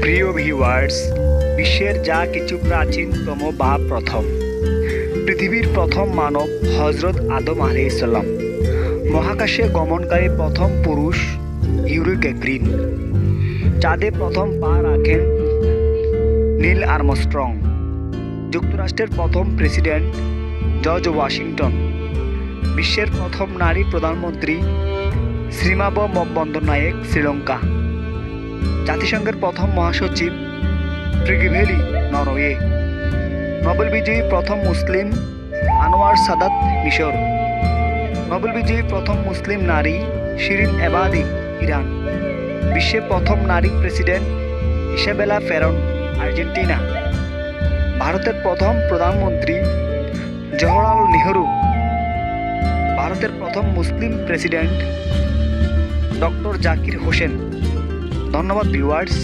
প্রিয় ভিউয়ার্স, বিশ্বের যা কিছু প্রাচীনতম বা প্রথম, পৃথিবীর প্রথম মানব হজরত আদম আলাইহিসসালাম, মহাকাশে গমনকারী প্রথম পুরুষ ইউরি গ্যাগ্রিন, চাঁদে প্রথম পা রাখেন নীল আর্মস্ট্রং, যুক্তরাষ্ট্রের প্রথম প্রেসিডেন্ট জর্জ ওয়াশিংটন, বিশ্বের প্রথম নারী প্রধানমন্ত্রী শ্রীমাব বন্দরনায়েক শ্রীলঙ্কা, জাতিসংঘের প্রথম মহাসচিব ট্রিগিভেলি নরওয়ে, নোবেল বিজয়ী প্রথম মুসলিম আনোয়ার সাদাত মিশর, নোবেল বিজয়ী প্রথম মুসলিম নারী শিরিন এবাদি ইরান, বিশ্বের প্রথম নারী প্রেসিডেন্ট ইসাবেলা ফেরন আর্জেন্টিনা, ভারতের প্রথম প্রধানমন্ত্রী জওহরলাল নেহরু, ভারতের প্রথম মুসলিম প্রেসিডেন্ট ডক্টর জাকির হোসেন। ধন্যবাদ ভিউয়ার্স।